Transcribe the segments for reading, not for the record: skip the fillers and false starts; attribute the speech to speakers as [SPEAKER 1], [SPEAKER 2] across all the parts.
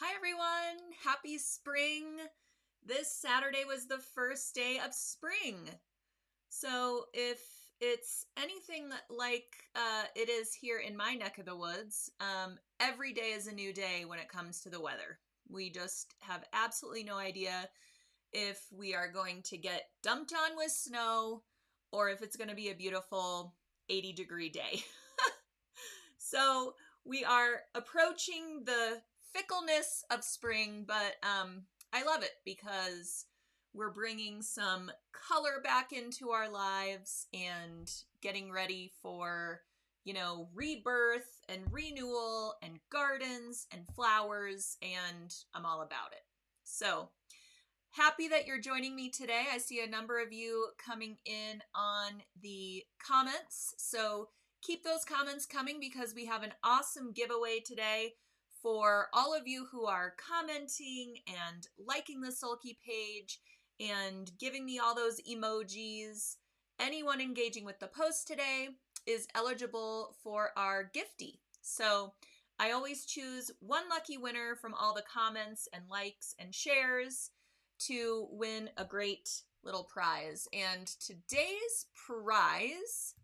[SPEAKER 1] Hi everyone, happy spring. This Saturday was the first day of spring. So if it's anything like it is here in my neck of the woods, every day is a new day when it comes to the weather. We just have absolutely no idea if we are going to get dumped on with snow or if it's going to be a beautiful 80-degree day. So we are approaching the fickleness of spring, but I love it because we're bringing some color back into our lives and getting ready for, rebirth and renewal and gardens and flowers, and I'm all about it. So happy that you're joining me today. I see a number of you coming in on the comments. So keep those comments coming because we have an awesome giveaway today for all of you who are commenting and liking the Sulky page and giving me all those emojis. Anyone engaging with the post today is eligible for our gifty. So I always choose one lucky winner from all the comments and likes and shares to win a great little prize. And today's prize,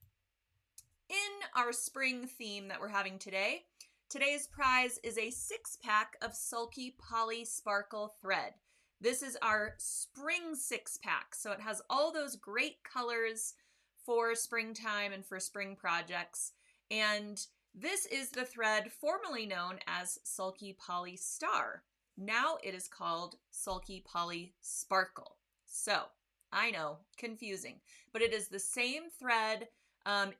[SPEAKER 1] in our spring theme that we're having today, today's prize is a 6-pack of Sulky Polysparkle thread. This is our spring 6-pack, so it has all those great colors for springtime and for spring projects. And this is the thread formerly known as Sulky Polystar. Now it is called Sulky Polysparkle. So, I know, confusing, but it is the same thread.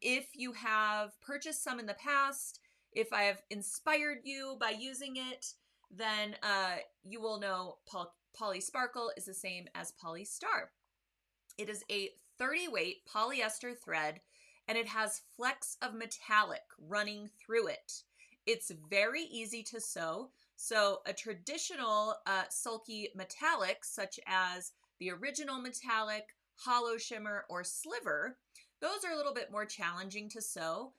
[SPEAKER 1] If you have purchased some in the past, if I have inspired you by using it, then you will know Polysparkle is the same as Polystar. It is a 30-weight polyester thread, and it has flecks of metallic running through it. It's very easy to sew. So a traditional Sulky metallic, such as the original metallic, hollow shimmer, or sliver, those are a little bit more challenging to sew.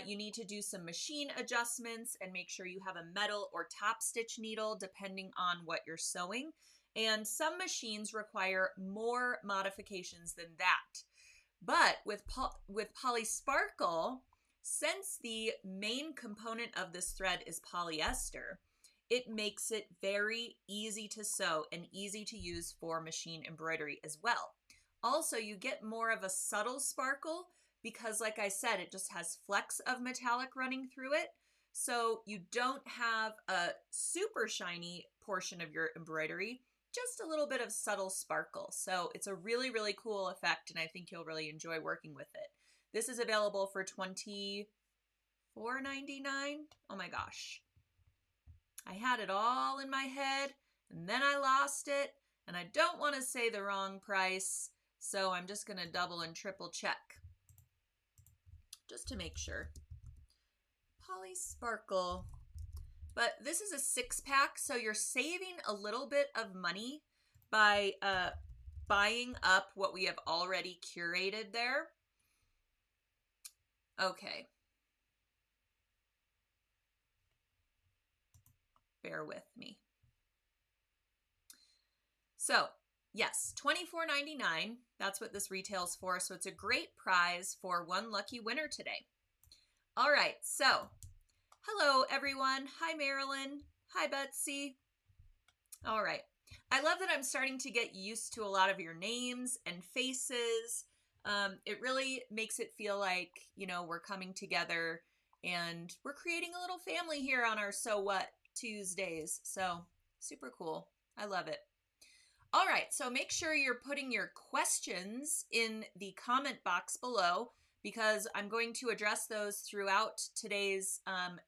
[SPEAKER 1] You need to do some machine adjustments and make sure you have a metal or top stitch needle depending on what you're sewing. And some machines require more modifications than that. But with Polysparkle, since the main component of this thread is polyester, it makes it very easy to sew and easy to use for machine embroidery as well. Also, you get more of a subtle sparkle because, like I said, it just has flecks of metallic running through it. So you don't have a super shiny portion of your embroidery, just a little bit of subtle sparkle. So it's a really, really cool effect, and I think you'll really enjoy working with it. This is available for $24.99. Oh my gosh. I had it all in my head, and then I lost it, and I don't want to say the wrong price, so I'm just going to double and triple check just to make sure. Polysparkle. But this is a 6-pack, so you're saving a little bit of money by buying up what we have already curated there. Okay. Bear with me. So, yes, $24.99. That's what this retails for. So it's a great prize for one lucky winner today. All right, so hello, everyone. Hi, Marilyn. Hi, Betsy. All right. I love that I'm starting to get used to a lot of your names and faces. It really makes it feel like, we're coming together and we're creating a little family here on our So What Tuesdays. So super cool. I love it. All right, so make sure you're putting your questions in the comment box below because I'm going to address those throughout today's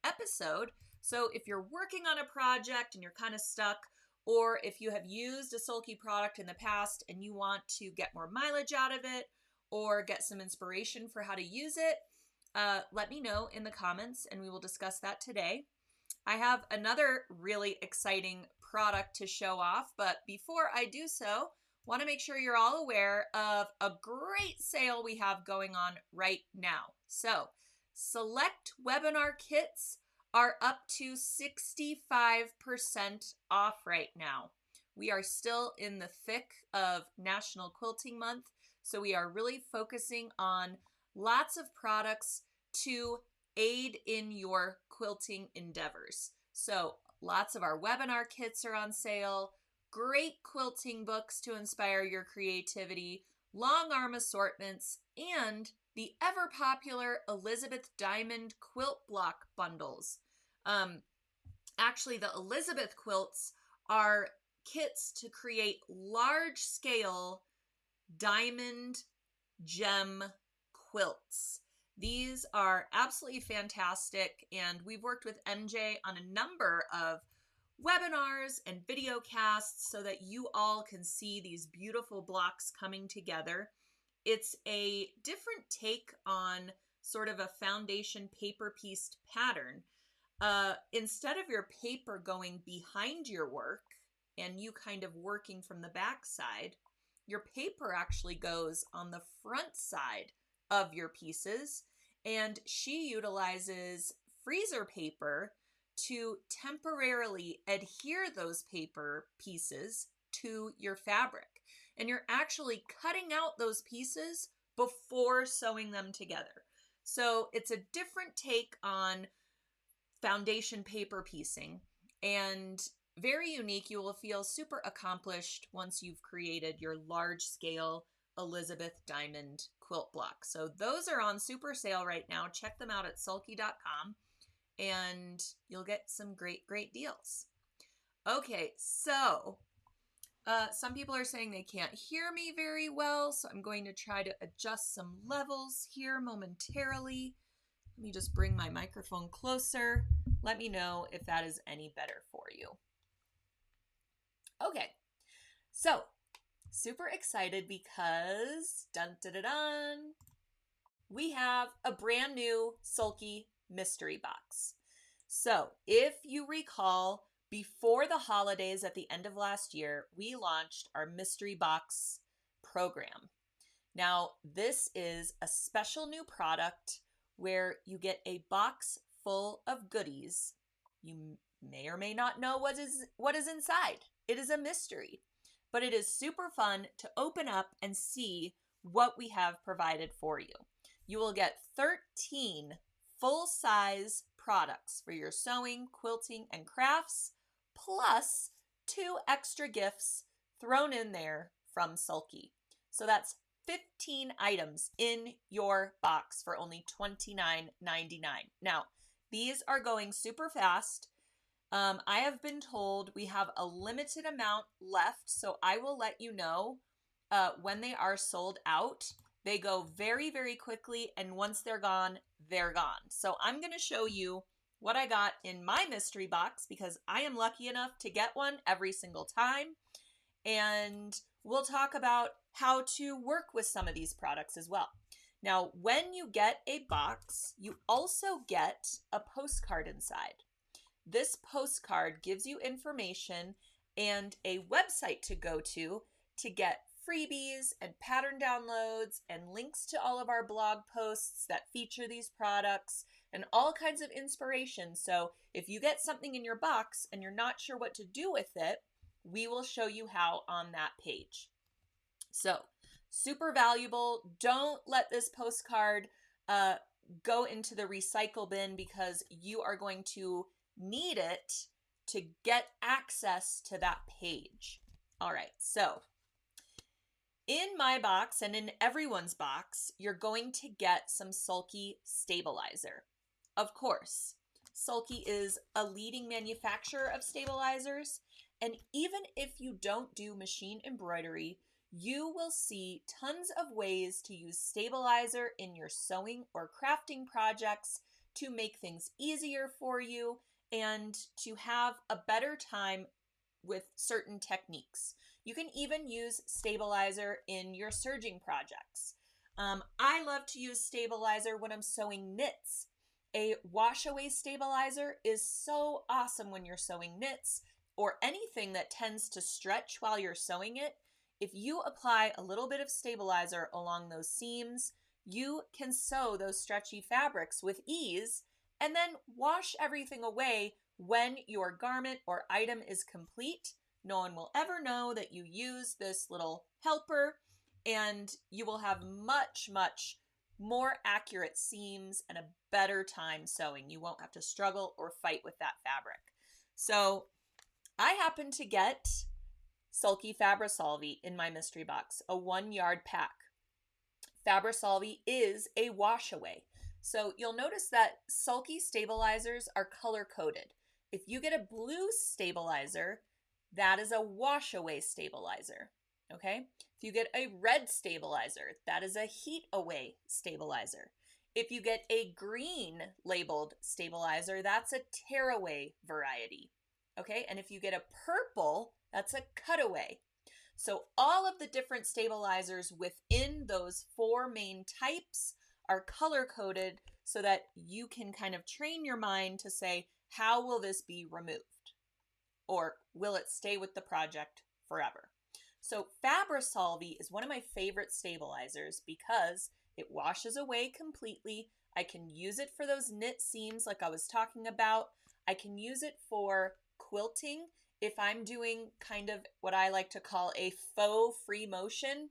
[SPEAKER 1] episode. So if you're working on a project and you're kind of stuck, or if you have used a Sulky product in the past and you want to get more mileage out of it or get some inspiration for how to use it, let me know in the comments and we will discuss that today. I have another really exciting product to show off, but before I do so, want to make sure you're all aware of a great sale we have going on right now. So, select webinar kits are up to 65% off right now. We are still in the thick of National Quilting Month, so we are really focusing on lots of products to aid in your quilting endeavors. So lots of our webinar kits are on sale, great quilting books to inspire your creativity, long arm assortments, and the ever popular Elizabeth Diamond quilt block bundles. Actually, the Elizabeth quilts are kits to create large scale diamond gem quilts. These are absolutely fantastic, and we've worked with MJ on a number of webinars and video casts so that you all can see these beautiful blocks coming together. It's a different take on sort of a foundation paper pieced pattern. Instead of your paper going behind your work and you kind of working from the back side, your paper actually goes on the front side of your pieces, and she utilizes freezer paper to temporarily adhere those paper pieces to your fabric. And you're actually cutting out those pieces before sewing them together. So it's a different take on foundation paper piecing, and very unique. You will feel super accomplished once you've created your large scale Elizabeth Diamond quilt block. So those are on super sale right now. Check them out at sulky.com and you'll get some great deals. Okay, so some people are saying they can't hear me very well, so I'm going to try to adjust some levels here momentarily. Let me just bring my microphone closer. Let me know if that is any better for you. Okay, so super excited because we have a brand new Sulky Mystery Box. So if you recall, before the holidays at the end of last year, we launched our Mystery Box program. Now, this is a special new product where you get a box full of goodies. You may or may not know what is inside. It is a mystery, but it is super fun to open up and see what we have provided for you. You will get 13 full-size products for your sewing, quilting, and crafts, plus 2 extra gifts thrown in there from Sulky. So that's 15 items in your box for only $29.99. Now, these are going super fast. I have been told we have a limited amount left, so I will let you know when they are sold out. They go very quickly, and once they're gone, they're gone. So I'm going to show you what I got in my mystery box because I am lucky enough to get one every single time. And we'll talk about how to work with some of these products as well. Now, when you get a box, you also get a postcard inside. This postcard gives you information and a website to go to get freebies and pattern downloads and links to all of our blog posts that feature these products and all kinds of inspiration. So if you get something in your box and you're not sure what to do with it, we will show you how on that page. So super valuable. Don't let this postcard go into the recycle bin because you are going to need it to get access to that page. All right, so in my box and in everyone's box, you're going to get some Sulky stabilizer. Of course, Sulky is a leading manufacturer of stabilizers, and even if you don't do machine embroidery, you will see tons of ways to use stabilizer in your sewing or crafting projects to make things easier for you and to have a better time with certain techniques. You can even use stabilizer in your serging projects. I love to use stabilizer when I'm sewing knits. A wash away stabilizer is so awesome when you're sewing knits or anything that tends to stretch while you're sewing it. If you apply a little bit of stabilizer along those seams, you can sew those stretchy fabrics with ease and then wash everything away when your garment or item is complete. No one will ever know that you use this little helper, and you will have much, much more accurate seams and a better time sewing. You won't have to struggle or fight with that fabric. So I happen to get Sulky Fabrisolve in my mystery box, a 1 yard pack. Fabrisolve is a wash away. So you'll notice that Sulky stabilizers are color coded. If you get a blue stabilizer, that is a wash away stabilizer. Okay? If you get a red stabilizer, that is a heat away stabilizer. If you get a green labeled stabilizer, that's a tear away variety. Okay? And if you get a purple, that's a cutaway. So all of the different stabilizers within those 4 main types are color coded so that you can kind of train your mind to say, how will this be removed? Or will it stay with the project forever? So Fabrisolve is one of my favorite stabilizers because it washes away completely. I can use it for those knit seams like I was talking about. I can use it for quilting if I'm doing kind of what I like to call a faux free motion,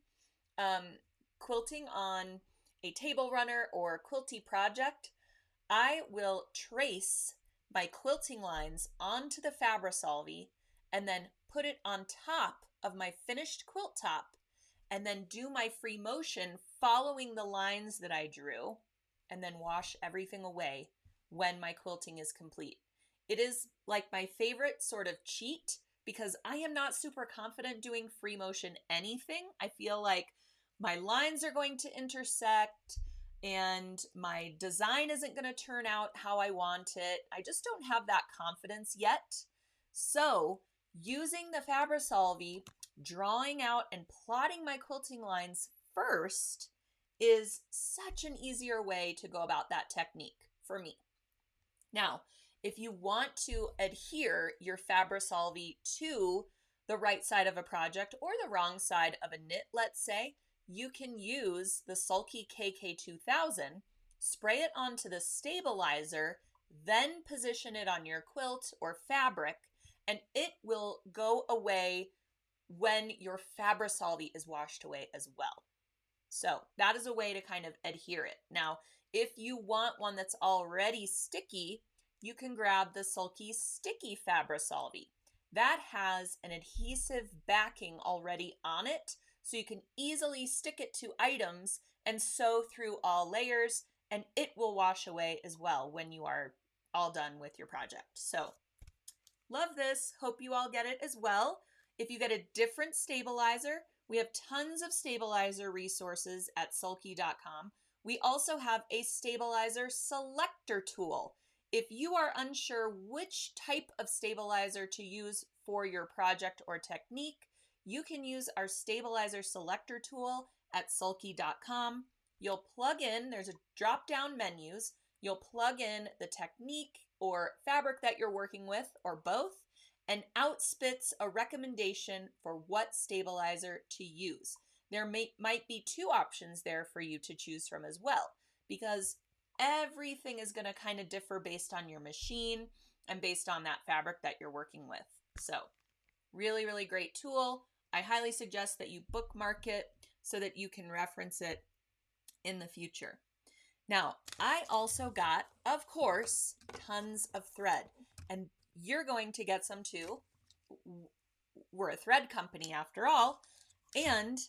[SPEAKER 1] quilting on a table runner or quilty project. I will trace my quilting lines onto the Fabrisolve and then put it on top of my finished quilt top and then do my free motion following the lines that I drew and then wash everything away when my quilting is complete. It is like my favorite sort of cheat because I am not super confident doing free motion anything. I feel like my lines are going to intersect and my design isn't going to turn out how I want it. I just don't have that confidence yet. So using the Fabrisolve, drawing out and plotting my quilting lines first is such an easier way to go about that technique for me. Now, if you want to adhere your Fabrisolve to the right side of a project or the wrong side of a knit, let's say, you can use the Sulky KK2000, spray it onto the stabilizer, then position it on your quilt or fabric, and it will go away when your Fabrisolve is washed away as well. So that is a way to kind of adhere it. Now, if you want one that's already sticky, you can grab the Sulky Sticky Fabrisolve. That has an adhesive backing already on it, so you can easily stick it to items and sew through all layers, and it will wash away as well when you are all done with your project. So love this. Hope you all get it as well. If you get a different stabilizer, we have tons of stabilizer resources at sulky.com. We also have a stabilizer selector tool. If you are unsure which type of stabilizer to use for your project or technique, you can use our stabilizer selector tool at sulky.com. You'll plug in, there's a drop-down menus, you'll plug in the technique or fabric that you're working with, or both, and out spits a recommendation for what stabilizer to use. There might be 2 options there for you to choose from as well, because everything is going to kind of differ based on your machine and based on that fabric that you're working with. So really, really great tool. I highly suggest that you bookmark it so that you can reference it in the future. Now, I also got, of course, tons of thread, and you're going to get some too. We're a thread company after all, and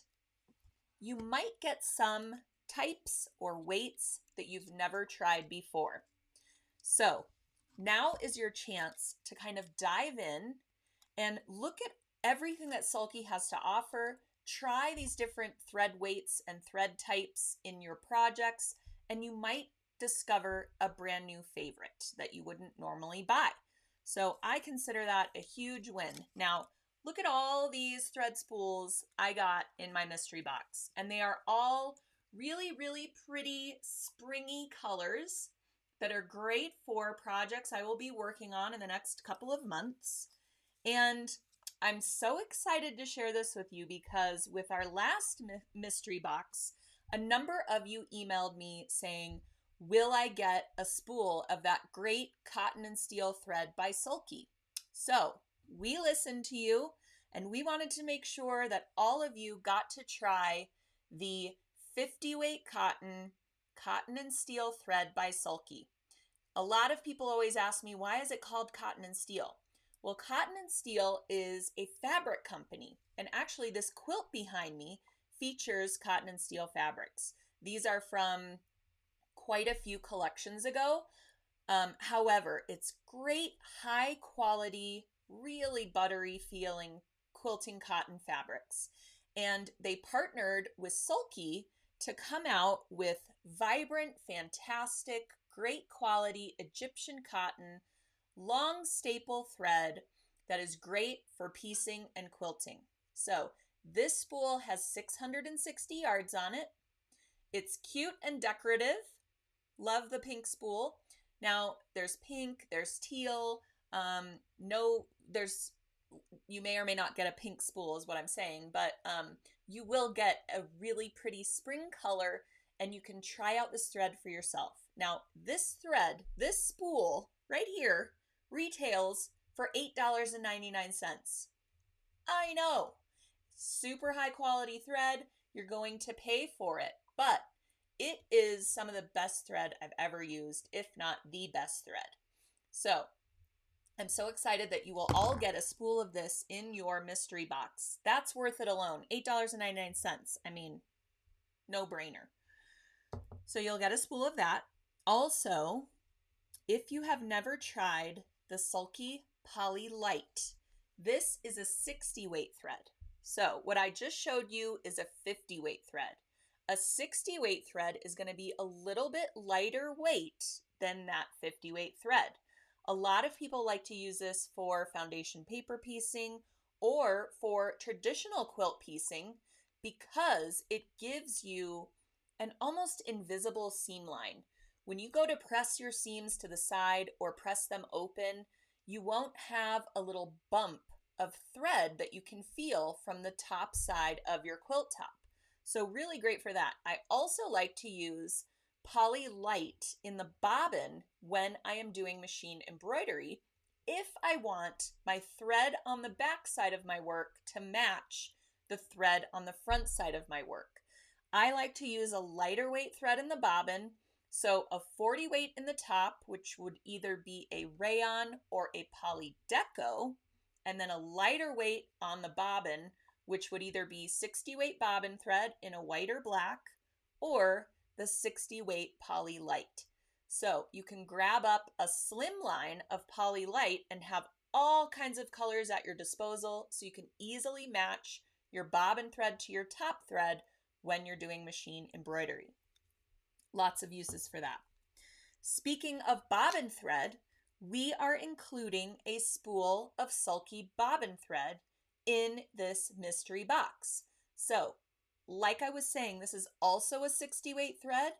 [SPEAKER 1] you might get some types or weights that you've never tried before. So now is your chance to kind of dive in and look at everything that Sulky has to offer. Try these different thread weights and thread types in your projects, and you might discover a brand new favorite that you wouldn't normally buy. So I consider that a huge win. Now, look at all these thread spools I got in my mystery box, and they are all really, really pretty springy colors that are great for projects I will be working on in the next couple of months. And I'm so excited to share this with you because with our last mystery box, a number of you emailed me saying, will I get a spool of that great cotton and steel thread by Sulky? So we listened to you, and we wanted to make sure that all of you got to try the 50 weight cotton and steel thread by Sulky. A lot of people always ask me, why is it called cotton and steel? Well, Cotton and Steel is a fabric company, and actually this quilt behind me features cotton and steel fabrics. These are from quite a few collections ago. However, it's great, high quality, really buttery feeling quilting cotton fabrics. And they partnered with Sulky to come out with vibrant, fantastic, great quality Egyptian cotton, long staple thread that is great for piecing and quilting. So this spool has 660 yards on it. It's cute and decorative. Love the pink spool. Now there's pink, there's teal. You may or may not get a pink spool is what I'm saying, but you will get a really pretty spring color, and you can try out this thread for yourself. Now this thread, this spool right here, retails for $8.99. I know, super high quality thread. You're going to pay for it, but it is some of the best thread I've ever used, if not the best thread. So I'm so excited that you will all get a spool of this in your mystery box. That's worth it alone. $8.99. I mean, no brainer. So you'll get a spool of that. Also, if you have never tried the Sulky Poly Light, this is a 60 weight thread. So what I just showed you is a 50 weight thread. A 60 weight thread is going to be a little bit lighter weight than that 50 weight thread. A lot of people like to use this for foundation paper piecing or for traditional quilt piecing because it gives you an almost invisible seam line. When you go to press your seams to the side or press them open, you won't have a little bump of thread that you can feel from the top side of your quilt top. So really great for that. I also like to use Poly Light in the bobbin when I am doing machine embroidery if I want my thread on the back side of my work to match the thread on the front side of my work. I like to use a lighter weight thread in the bobbin, so a 40 weight in the top, which would either be a rayon or a poly deco, and then a lighter weight on the bobbin, which would either be 60 weight bobbin thread in a white or black, or the 60 weight Poly Light. So you can grab up a slim line of Poly Light and have all kinds of colors at your disposal so you can easily match your bobbin thread to your top thread when you're doing machine embroidery. Lots of uses for that. Speaking of bobbin thread, we are including a spool of Sulky bobbin thread in this mystery box. So, like I was saying, this is also a 60 weight thread,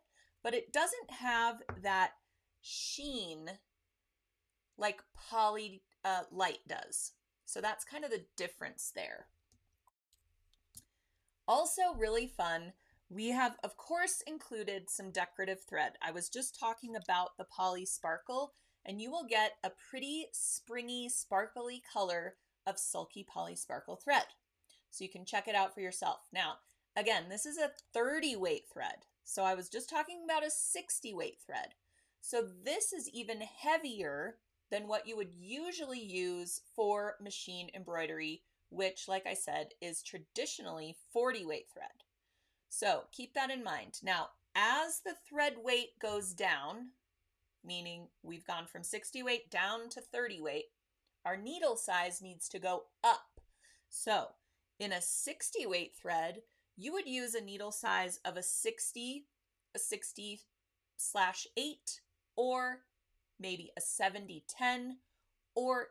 [SPEAKER 1] but it doesn't have that sheen like Poly Light does. So that's kind of the difference there. Also really fun, we have of course included some decorative thread. I was just talking about the Polysparkle, and you will get a pretty springy, sparkly color of Sulky Polysparkle thread. So you can check it out for yourself. Now, again, this is a 30 weight thread. So I was just talking about a 60 weight thread. So this is even heavier than what you would usually use for machine embroidery, which, like I said, is traditionally 40 weight thread. So keep that in mind. Now, as the thread weight goes down, meaning we've gone from 60 weight down to 30 weight, our needle size needs to go up. So in a 60 weight thread, you would use a needle size of a 60/8, or maybe a 70/10, or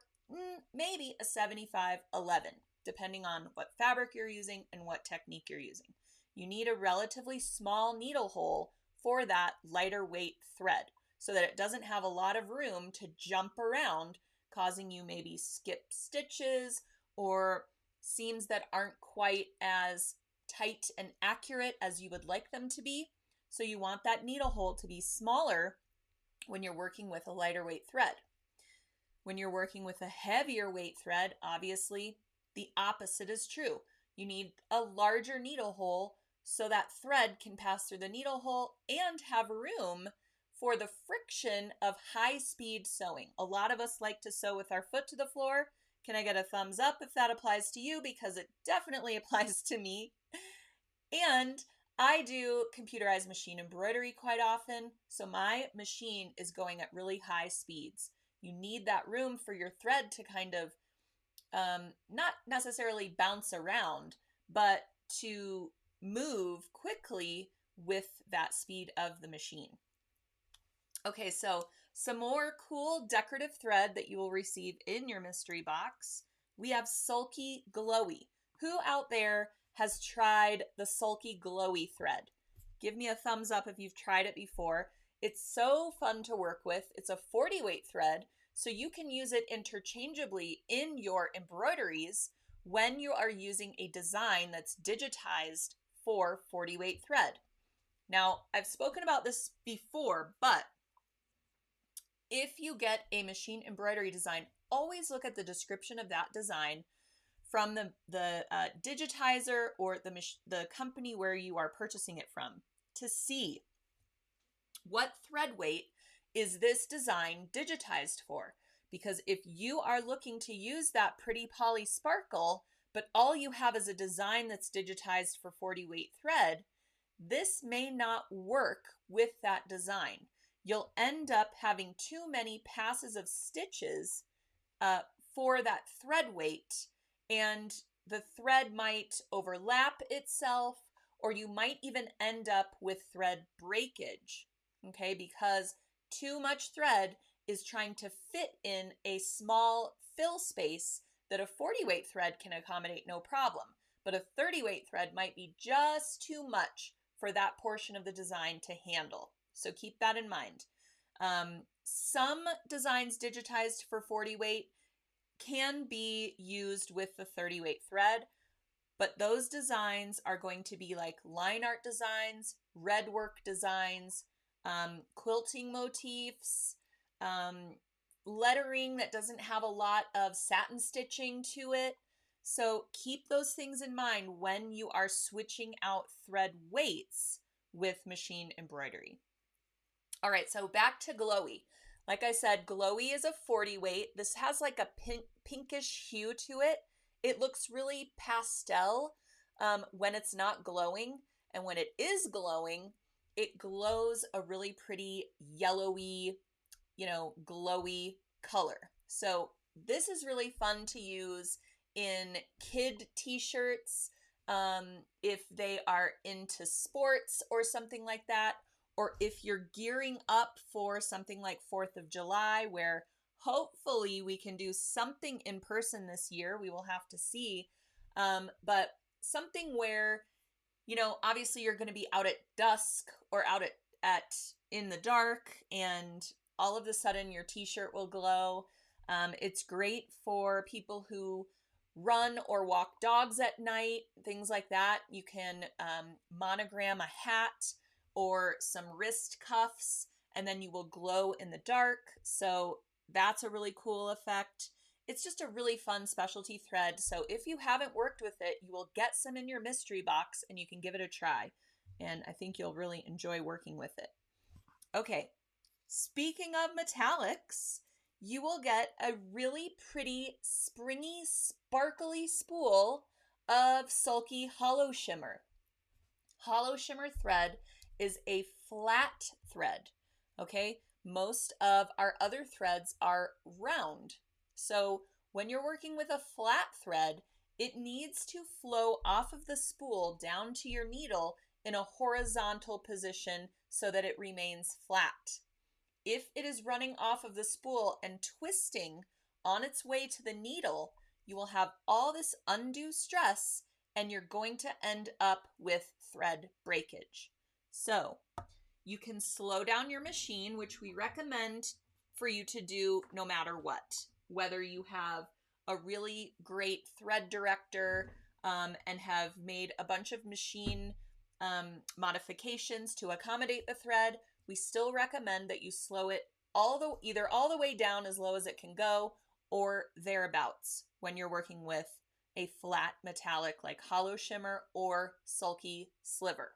[SPEAKER 1] maybe a 75/11, depending on what fabric you're using and what technique you're using. You need a relatively small needle hole for that lighter weight thread so that it doesn't have a lot of room to jump around, causing you maybe skip stitches or seams that aren't quite as tight and accurate as you would like them to be. So you want that needle hole to be smaller when you're working with a lighter weight thread. When you're working with a heavier weight thread, obviously the opposite is true. You need a larger needle hole so that thread can pass through the needle hole and have room for the friction of high-speed sewing. A lot of us like to sew with our foot to the floor. Can I get a thumbs up if that applies to you? Because it definitely applies to me. And I do computerized machine embroidery quite often, so my machine is going at really high speeds. You need that room for your thread to kind of not necessarily bounce around, but to move quickly with that speed of the machine. Okay, so some more cool decorative thread that you will receive in your mystery box. We have Sulky Glowy. Who out there has tried the Sulky Glowy thread? Give me a thumbs up if you've tried it before. It's so fun to work with. It's a 40 weight thread, so you can use it interchangeably in your embroideries when you are using a design that's digitized for 40 weight thread. Now, I've spoken about this before, but if you get a machine embroidery design, always look at the description of that design from the digitizer or the company where you are purchasing it from to see what thread weight is this design digitized for. Because if you are looking to use that pretty Polysparkle, but all you have is a design that's digitized for 40 weight thread, this may not work with that design. You'll end up having too many passes of stitches for that thread weight, and the thread might overlap itself, or you might even end up with thread breakage, okay, because too much thread is trying to fit in a small fill space that a 40 weight thread can accommodate no problem, but a 30 weight thread might be just too much for that portion of the design to handle. So keep that in mind. Some designs digitized for 40 weight can be used with the 30 weight thread, but those designs are going to be like line art designs, red work designs, quilting motifs, lettering that doesn't have a lot of satin stitching to it. So keep those things in mind when you are switching out thread weights with machine embroidery. All right, so back to Glowy. Like I said, Glowy is a 40 weight. This has like a pinkish hue to it. It looks really pastel when it's not glowing. And when it is glowing, it glows a really pretty yellowy, glowy color. So this is really fun to use in kid t-shirts if they are into sports or something like that, or if you're gearing up for something like 4th of July, where hopefully we can do something in person this year. We will have to see, but something where, obviously you're going to be out at dusk or out at in the dark, and all of a sudden your t-shirt will glow. It's great for people who run or walk dogs at night, things like that. You can monogram a hat or some wrist cuffs, and then you will glow in the dark. So that's a really cool effect. It's just a really fun specialty thread. So if you haven't worked with it, you will get some in your mystery box and you can give it a try. And I think you'll really enjoy working with it. Okay, speaking of metallics, you will get a really pretty, springy, sparkly spool of Sulky Hollow Shimmer. Hollow Shimmer thread is a flat thread, okay? Most of our other threads are round. So when you're working with a flat thread, it needs to flow off of the spool down to your needle in a horizontal position so that it remains flat. If it is running off of the spool and twisting on its way to the needle, you will have all this undue stress and you're going to end up with thread breakage. So you can slow down your machine, which we recommend for you to do no matter what. Whether you have a really great thread director and have made a bunch of machine modifications to accommodate the thread, we still recommend that you slow it either all the way down as low as it can go or thereabouts when you're working with a flat metallic like hollow shimmer or sulky sliver.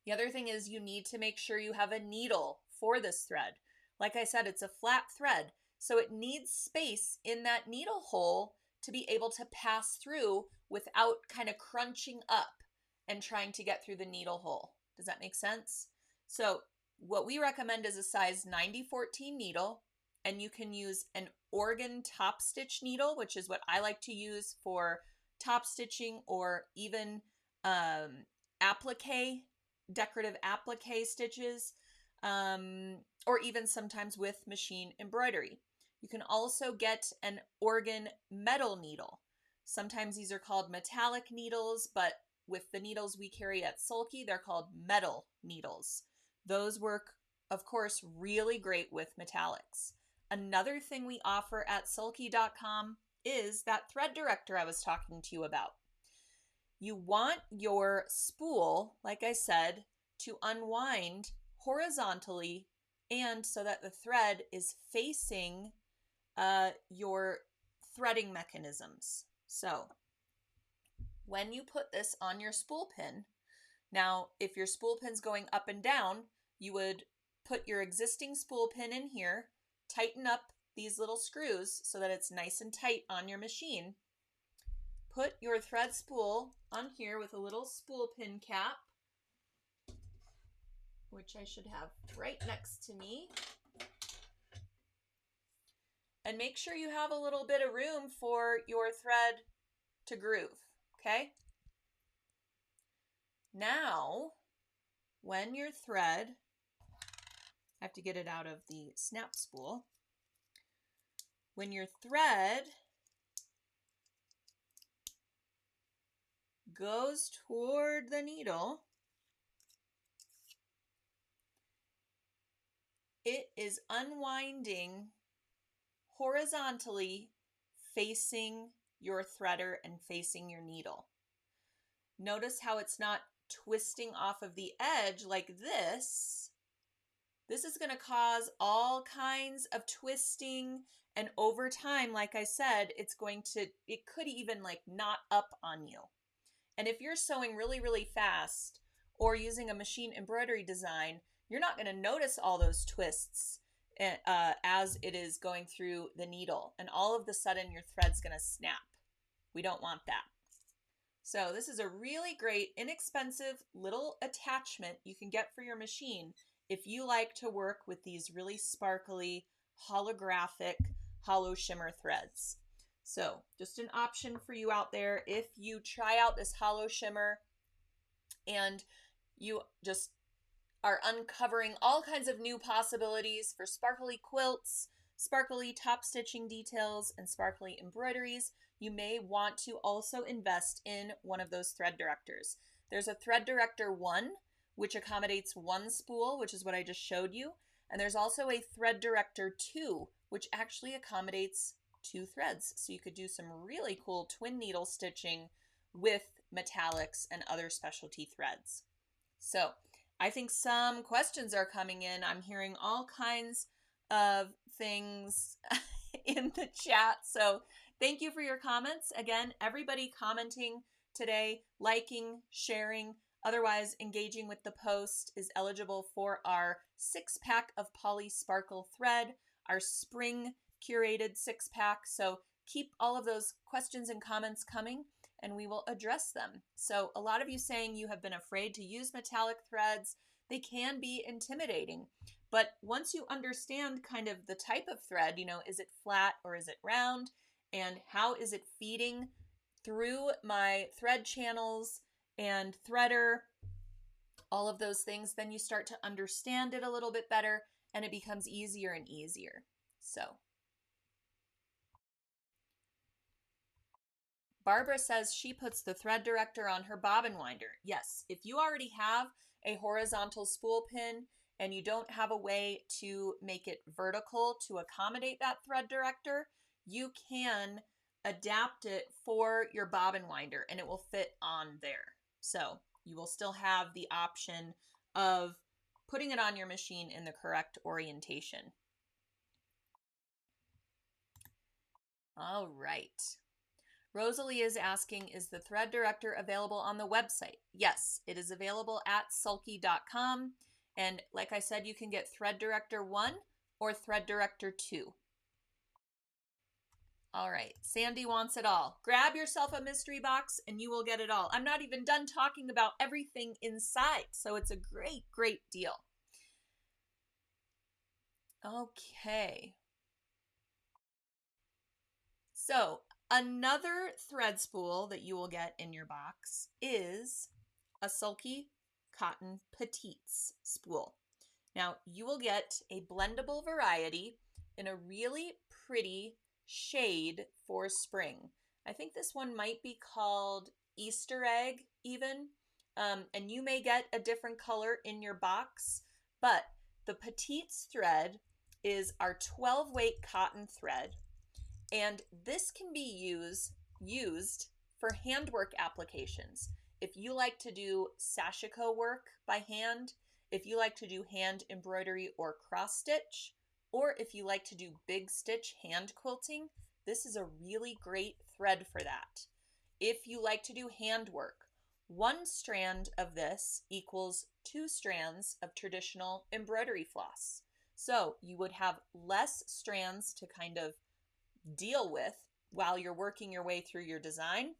[SPEAKER 1] The other thing is you need to make sure you have a needle for this thread. Like I said, it's a flat thread, so it needs space in that needle hole to be able to pass through without kind of crunching up and trying to get through the needle hole. Does that make sense? So what we recommend is a size 90-14 needle, and you can use an organ top stitch needle, which is what I like to use for top stitching, or even applique, decorative applique stitches, or even sometimes with machine embroidery. You can also get an organ metal needle. Sometimes these are called metallic needles, but with the needles we carry at Sulky, they're called metal needles. Those work, of course, really great with metallics. Another thing we offer at sulky.com is that thread director I was talking to you about. You want your spool, like I said, to unwind horizontally and so that the thread is facing your threading mechanisms. So when you put this on your spool pin, now if your spool pin's going up and down, you would put your existing spool pin in here, tighten up these little screws so that it's nice and tight on your machine. Put your thread spool on here with a little spool pin cap, which I should have right next to me. And make sure you have a little bit of room for your thread to groove, okay? Now, when your thread, I have to get it out of the snap spool. When your thread goes toward the needle, it is unwinding horizontally facing your threader and facing your needle. Notice how it's not twisting off of the edge like this. This is going to cause all kinds of twisting, and over time, like I said, it could even like knot up on you. And if you're sewing really, really fast or using a machine embroidery design, you're not going to notice all those twists as it is going through the needle. And all of a sudden, your thread's going to snap. We don't want that. So this is a really great, inexpensive little attachment you can get for your machine if you like to work with these really sparkly, holographic, hollow shimmer threads. So just an option for you out there if you try out this hollow shimmer and you just are uncovering all kinds of new possibilities for sparkly quilts, sparkly top stitching details, and sparkly embroideries. You may want to also invest in one of those thread directors. There's a thread director 1, which accommodates one spool, which is what I just showed you. And there's also a thread director 2, which actually accommodates 2 threads. So you could do some really cool twin needle stitching with metallics and other specialty threads. So I think some questions are coming in. I'm hearing all kinds of things in the chat. So thank you for your comments. Again, everybody commenting today, liking, sharing, otherwise engaging with the post is eligible for our 6-pack of Polysparkle thread, our spring curated 6-pack. So keep all of those questions and comments coming and we will address them. So a lot of you saying you have been afraid to use metallic threads. They can be intimidating, but once you understand kind of the type of thread, is it flat or is it round? And how is it feeding through my thread channels and threader, all of those things, then you start to understand it a little bit better and it becomes easier and easier. So Barbara says she puts the thread director on her bobbin winder. Yes, if you already have a horizontal spool pin and you don't have a way to make it vertical to accommodate that thread director, you can adapt it for your bobbin winder and it will fit on there. So you will still have the option of putting it on your machine in the correct orientation. All right. Rosalie is asking, is the thread director available on the website? Yes, it is available at sulky.com. And like I said, you can get Thread Director 1 or Thread Director 2. All right, Sandy wants it all. Grab yourself a mystery box and you will get it all. I'm not even done talking about everything inside, so it's a great, great deal. Okay. So another thread spool that you will get in your box is a Sulky Cotton Petites spool. Now, you will get a blendable variety in a really pretty shade for spring. I think this one might be called Easter Egg even, and you may get a different color in your box, but the Petites thread is our 12-weight cotton thread, and this can be used for handwork applications. If you like to do sashiko work by hand, if you like to do hand embroidery or cross stitch, or if you like to do big stitch hand quilting, this is a really great thread for that. If you like to do handwork, 1 strand of this equals 2 strands of traditional embroidery floss. So you would have less strands to kind of deal with while you're working your way through your design.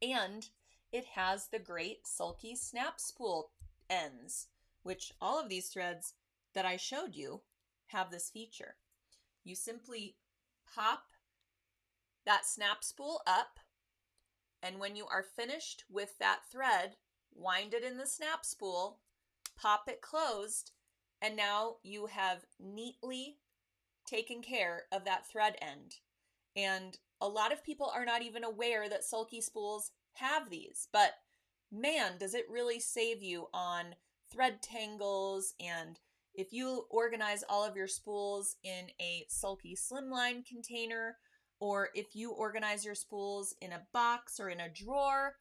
[SPEAKER 1] And it has the great Sulky snap spool ends, which all of these threads that I showed you have this feature. You simply pop that snap spool up, and when you are finished with that thread, wind it in the snap spool, pop it closed, and now you have neatly taken care of that thread end. And a lot of people are not even aware that Sulky spools have these, but man, does it really save you on thread tangles. And if you organize all of your spools in a Sulky slimline container, or if you organize your spools in a box or in a drawer,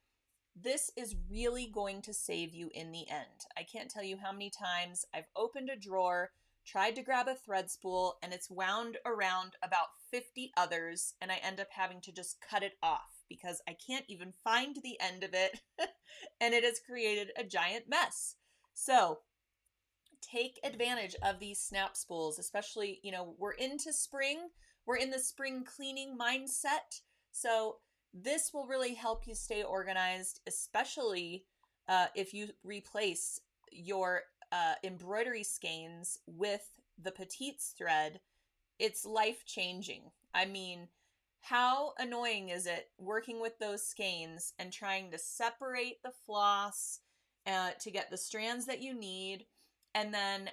[SPEAKER 1] this is really going to save you in the end. I can't tell you how many times I've opened a drawer, tried to grab a thread spool, and it's wound around about 50 others, and I end up having to just cut it off because I can't even find the end of it, and it has created a giant mess. So take advantage of these snap spools, especially, we're into spring, we're in the spring cleaning mindset, so this will really help you stay organized, especially if you replace your embroidery skeins with the Petites thread. It's life-changing. I mean, how annoying is it working with those skeins and trying to separate the floss to get the strands that you need, and then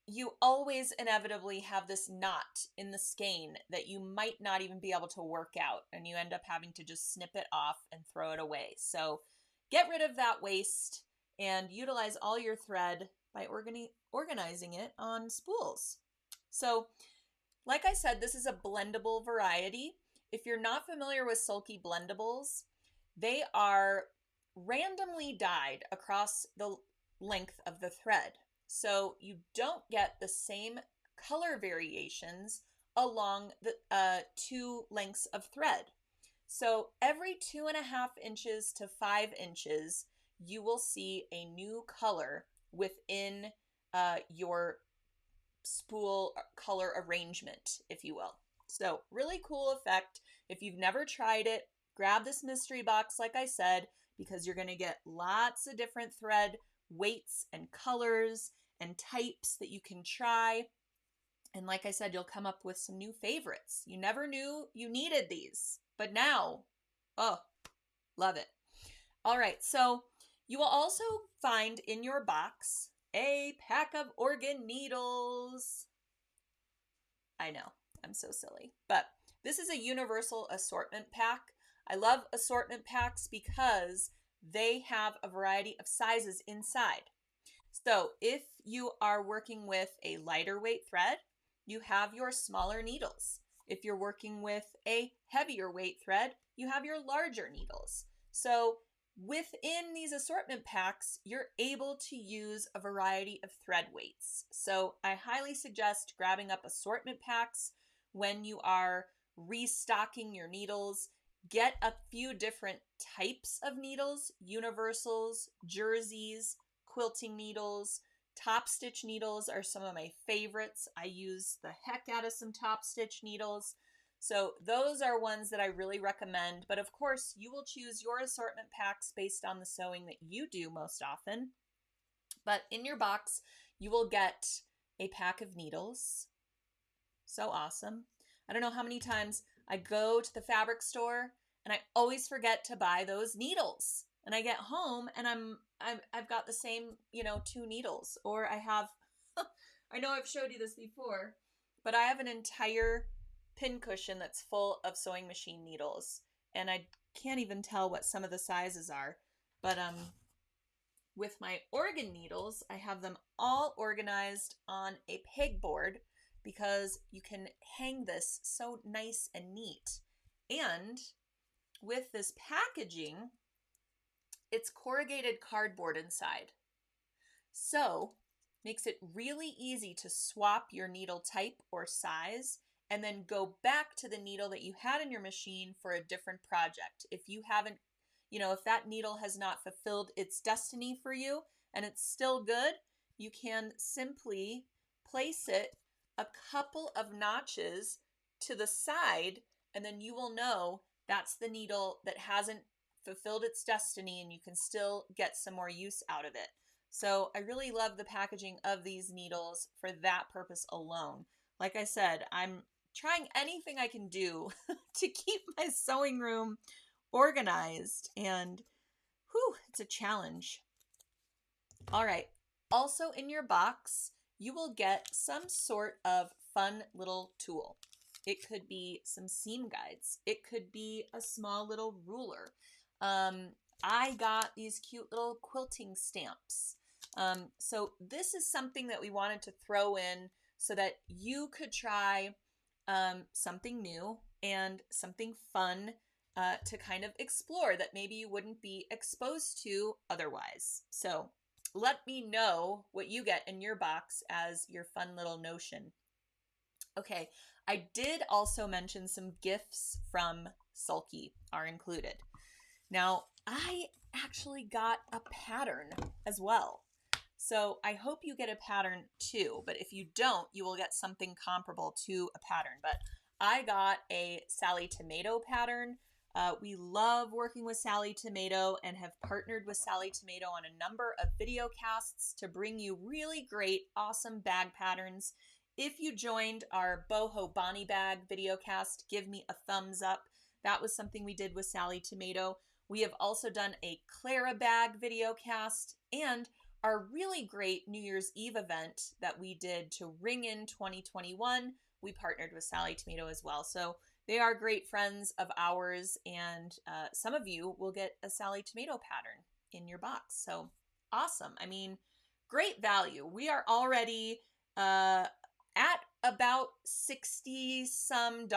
[SPEAKER 1] you always inevitably have this knot in the skein that you might not even be able to work out, and you end up having to just snip it off and throw it away. So get rid of that waste and utilize all your thread by organizing it on spools. So like I said, this is a blendable variety. If you're not familiar with Sulky blendables, they are randomly dyed across the length of the thread. So you don't get the same color variations along the 2 lengths of thread. So every 2.5 inches to 5 inches, you will see a new color within your spool color arrangement, if you will. So really cool effect. If you've never tried it, grab this mystery box, like I said, because you're going to get lots of different thread weights and colors and types that you can try. And like I said, you'll come up with some new favorites. You never knew you needed these, but now, oh, love it. All right, so you will also find in your box a pack of organ needles. I know, I'm so silly, but this is a universal assortment pack. I love assortment packs because they have a variety of sizes inside. So if you are working with a lighter weight thread, you have your smaller needles. If you're working with a heavier weight thread, you have your larger needles. So Within these assortment packs, you're able to use a variety of thread weights. So I highly suggest grabbing up assortment packs when you are restocking your needles. Get a few different types of needles: universals, jerseys, quilting needles. Top stitch needles are some of my favorites. I use the heck out of some top stitch needles. So those are ones that I really recommend. But of course, you will choose your assortment packs based on the sewing that you do most often. But in your box, you will get a pack of needles. So awesome. I don't know how many times I go to the fabric store and I always forget to buy those needles. And I get home and I've got the same, 2 needles. Or I have, I know I've showed you this before, but I have an entire pincushion that's full of sewing machine needles. And I can't even tell what some of the sizes are. But with my organ needles, I have them all organized on a pegboard because you can hang this so nice and neat. And with this packaging, it's corrugated cardboard inside. So makes it really easy to swap your needle type or size and then go back to the needle that you had in your machine for a different project. If you haven't, if that needle has not fulfilled its destiny for you and it's still good, you can simply place it a couple of notches to the side, and then you will know that's the needle that hasn't fulfilled its destiny and you can still get some more use out of it. So I really love the packaging of these needles for that purpose alone. Like I said, I'm trying anything I can do to keep my sewing room organized, and it's a challenge. All right. Also in your box, you will get some sort of fun little tool. It could be some seam guides. It could be a small little ruler. I got these cute little quilting stamps. So this is something that we wanted to throw in so that you could try something new and something fun to kind of explore that maybe you wouldn't be exposed to otherwise. So let me know what you get in your box as your fun little notion. Okay, I did also mention some gifts from Sulky are included. Now, I actually got a pattern as well. So I hope you get a pattern too, but if you don't, you will get something comparable to a pattern. But I got a Sally Tomato pattern. We love working with Sally Tomato and have partnered with Sally Tomato on a number of video casts to bring you really great, awesome bag patterns. If you joined our Boho Bonnie bag video cast, give me a thumbs up. That was something we did with Sally Tomato. We have also done a Clara bag video cast and our really great New Year's Eve event that we did to ring in 2021. We partnered with Sally Tomato as well. So they are great friends of ours, and some of you will get a Sally Tomato pattern in your box. So awesome. I mean, great value. We are already at about $60 some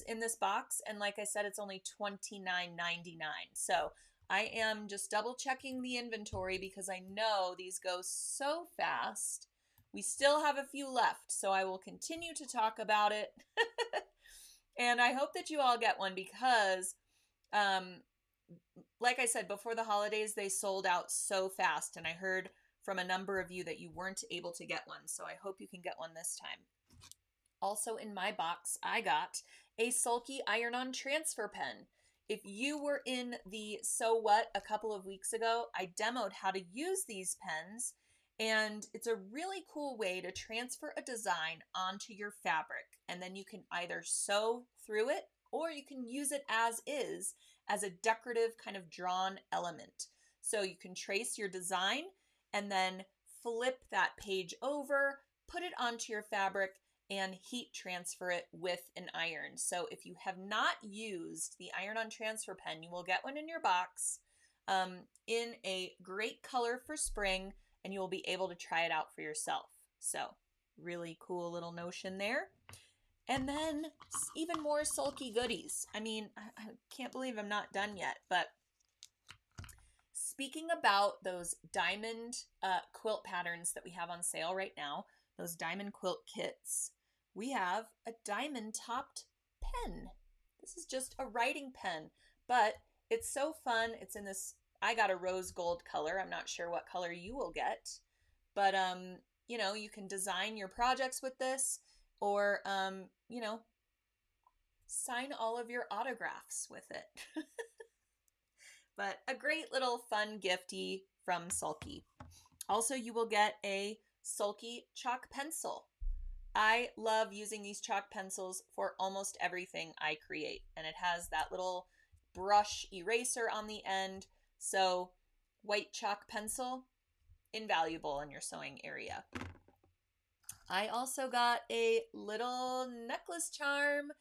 [SPEAKER 1] in this box. And like I said, it's only $29.99. So I am just double checking the inventory because I know these go so fast. We still have a few left, so I will continue to talk about it. And I hope that you all get one because, like I said, before the holidays, they sold out so fast. And I heard from a number of you that you weren't able to get one. So I hope you can get one this time. Also in my box, I got a Sulky iron-on transfer pen. If you were in the So What a couple of weeks ago, I demoed how to use these pens. And it's a really cool way to transfer a design onto your fabric. And then you can either sew through it or you can use it as is as a decorative kind of drawn element. So you can trace your design and then flip that page over, put it onto your fabric, and heat transfer it with an iron. So if you have not used the iron-on transfer pen, you will get one in your box in a great color for spring, and you will be able to try it out for yourself. So really cool little notion there. And then even more Sulky goodies. I mean, I can't believe I'm not done yet, but speaking about those diamond quilt patterns that we have on sale right now, those diamond quilt kits, we have a diamond topped pen. This is just a writing pen, but it's so fun. It's in this, I got a rose gold color. I'm not sure what color you will get, but you know, you can design your projects with this, or you know, sign all of your autographs with it. But a great little fun gifty from Sulky. Also, you will get a Sulky chalk pencil. I love using these chalk pencils for almost everything I create, and it has that little brush eraser on the end, so white chalk pencil, invaluable in your sewing area. I also got a little necklace charm.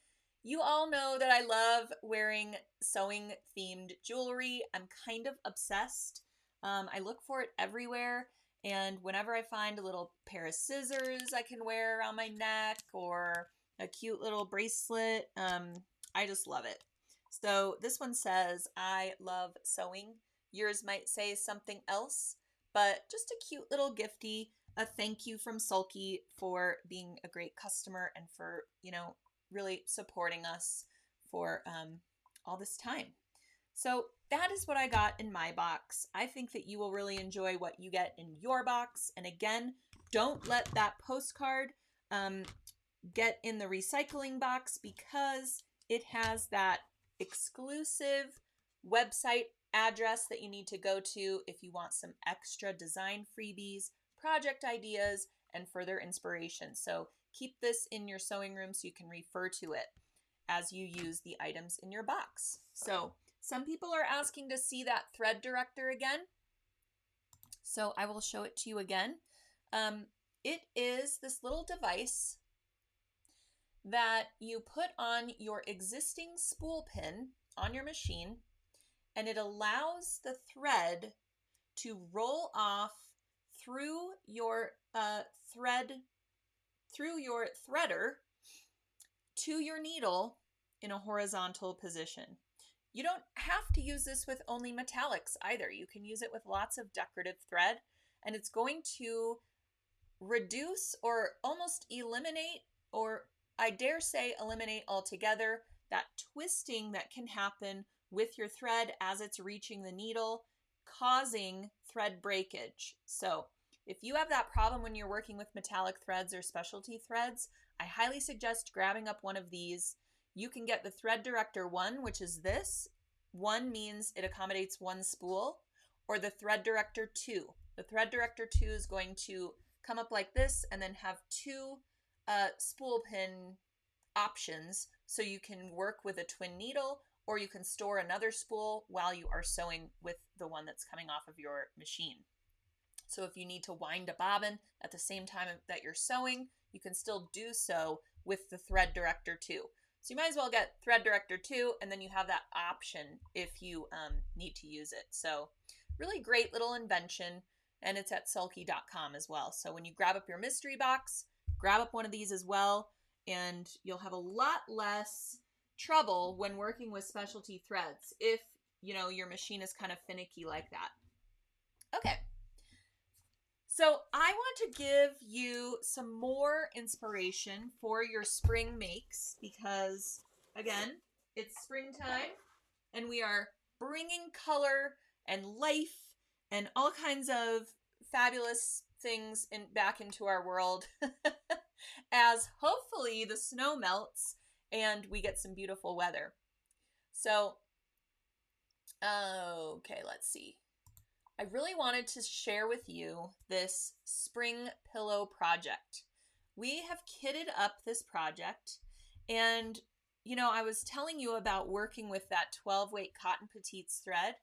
[SPEAKER 1] You all know that I love wearing sewing themed jewelry. I'm kind of obsessed. I look for it everywhere, and whenever I find a little pair of scissors I can wear around my neck or a cute little bracelet, I just love it. So this one says, I love sewing. Yours might say something else, but just a cute little gifty, a thank you from Sulky for being a great customer and for, you know, really supporting us for all this time. So that is what I got in my box. I think that you will really enjoy what you get in your box. And again, don't let that postcard get in the recycling box, because it has that exclusive website address that you need to go to if you want some extra design freebies, project ideas, and further inspiration. So keep this in your sewing room so you can refer to it as you use the items in your box. So some people are asking to see that thread director again, so I will show it to you again. It is this little device that you put on your existing spool pin on your machine, and it allows the thread to roll off through your threader to your needle in a horizontal position. You don't have to use this with only metallics either. You can use it with lots of decorative thread, and it's going to reduce or almost eliminate, or I dare say eliminate altogether, that twisting that can happen with your thread as it's reaching the needle, causing thread breakage. So if you have that problem when you're working with metallic threads or specialty threads, I highly suggest grabbing up one of these. You can get the Thread Director 1, which is this. 1 means it accommodates one spool, or the Thread Director 2. The Thread Director 2 is going to come up like this and then have 2 spool pin options, so you can work with a twin needle, or you can store another spool while you are sewing with the one that's coming off of your machine. So if you need to wind a bobbin at the same time that you're sewing, you can still do so with the Thread Director 2. So you might as well get Thread Director 2, and then you have that option if you need to use it. So really great little invention, and it's at sulky.com as well. So when you grab up your mystery box, grab up one of these as well, and you'll have a lot less trouble when working with specialty threads if, you know, your machine is kind of finicky like that. Okay. So I want to give you some more inspiration for your spring makes, because again, it's springtime and we are bringing color and life and all kinds of fabulous things back into our world as hopefully the snow melts and we get some beautiful weather. So, okay, let's see. I really wanted to share with you this spring pillow project. We have kitted up this project, and you know, I was telling you about working with that 12 weight cotton petites thread.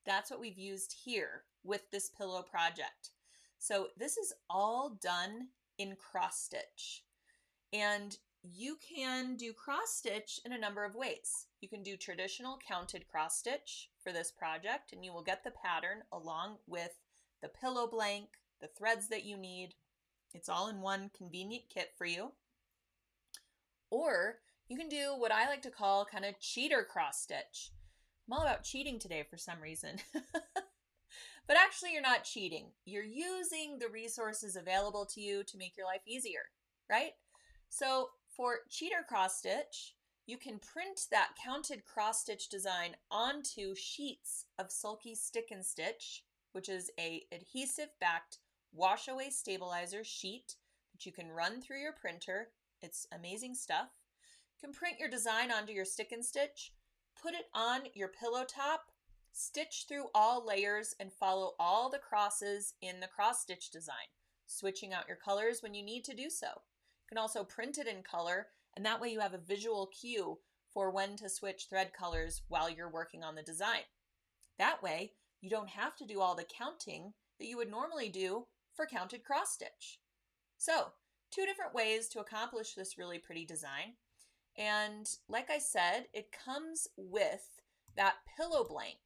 [SPEAKER 1] That's what we've used here with this pillow project. So this is all done in cross stitch, and you can do cross stitch in a number of ways. You can do traditional counted cross stitch for this project, and you will get the pattern along with the pillow blank, the threads that you need. It's all in one convenient kit for you. Or you can do what I like to call kind of cheater cross stitch. I'm all about cheating today for some reason. But actually, you're not cheating. You're using the resources available to you to make your life easier, right? So for cheater cross stitch, you can print that counted cross stitch design onto sheets of Sulky Stick and Stitch, which is a adhesive backed wash away stabilizer sheet that you can run through your printer. It's amazing stuff. You can print your design onto your stick and stitch, put it on your pillow top, stitch through all layers and follow all the crosses in the cross stitch design, switching out your colors when you need to do so. You can also print it in color, and that way you have a visual cue for when to switch thread colors while you're working on the design. That way, you don't have to do all the counting that you would normally do for counted cross stitch. So, 2 different ways to accomplish this really pretty design. And like I said, it comes with that pillow blank.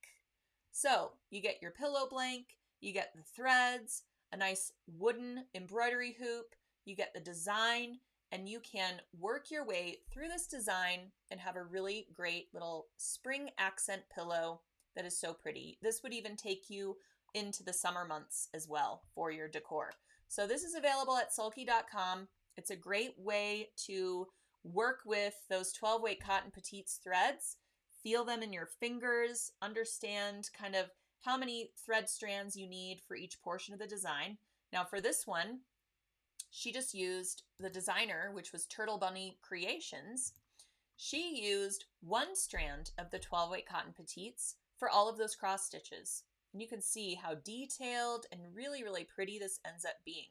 [SPEAKER 1] So you get your pillow blank, you get the threads, a nice wooden embroidery hoop, you get the design, and you can work your way through this design and have a really great little spring accent pillow that is so pretty. This would even take you into the summer months as well for your decor. So this is available at sulky.com. It's a great way to work with those 12-weight cotton petites threads, feel them in your fingers, understand kind of how many thread strands you need for each portion of the design. Now for this one, she just used the designer, which was Turtle Bunny Creations. She used 1 strand of the 12-weight cotton petites for all of those cross stitches. And you can see how detailed and really, really pretty this ends up being.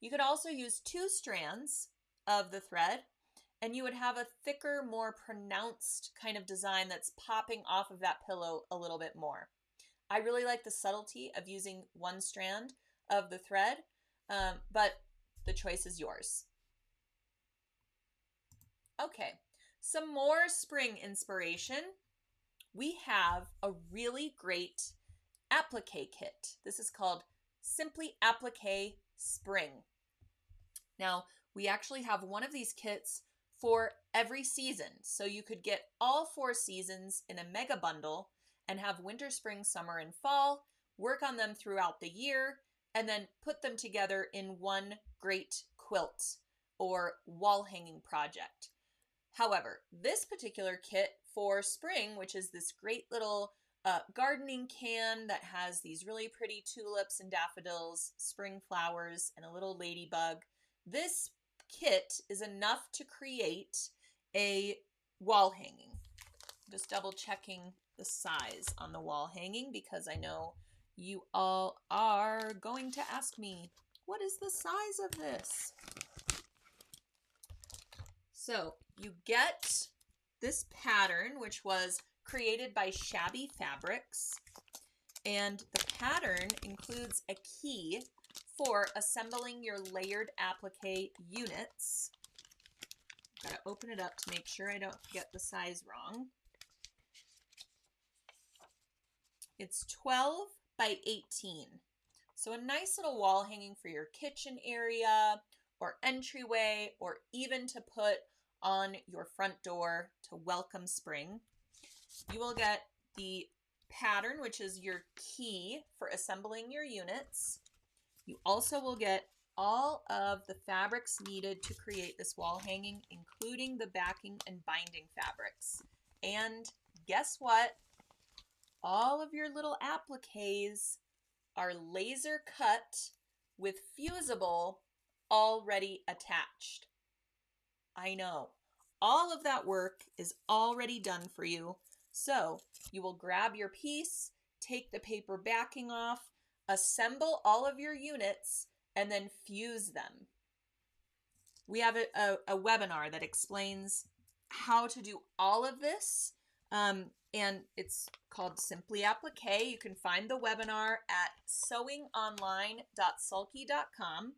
[SPEAKER 1] You could also use 2 strands of the thread, and you would have a thicker, more pronounced kind of design that's popping off of that pillow a little bit more. I really like the subtlety of using 1 strand of the thread, but the choice is yours. Okay, some more spring inspiration. We have a really great applique kit. This is called Simply Applique Spring. Now, we actually have one of these kits for every season. So you could get all 4 seasons in a mega bundle and have winter, spring, summer, and fall, work on them throughout the year, and then put them together in one great quilt or wall hanging project. However, this particular kit for spring, which is this great little gardening can that has these really pretty tulips and daffodils, spring flowers, and a little ladybug, this kit is enough to create a wall hanging. Just double checking the size on the wall hanging because I know you all are going to ask me, what is the size of this? So you get this pattern, which was created by Shabby Fabrics, and the pattern includes a key for assembling your layered applique units. Gotta open it up to make sure I don't get the size wrong. It's 12 by 18. So a nice little wall hanging for your kitchen area or entryway, or even to put on your front door to welcome spring. You will get the pattern, which is your key for assembling your units. You also will get all of the fabrics needed to create this wall hanging, including the backing and binding fabrics. And guess what? All of your little appliques are laser cut with fusible already attached. I know. All of that work is already done for you. So you will grab your piece, take the paper backing off, assemble all of your units, and then fuse them. We have a webinar that explains how to do all of this, and it's called Simply Applique. You can find the webinar at sewingonline.sulky.com.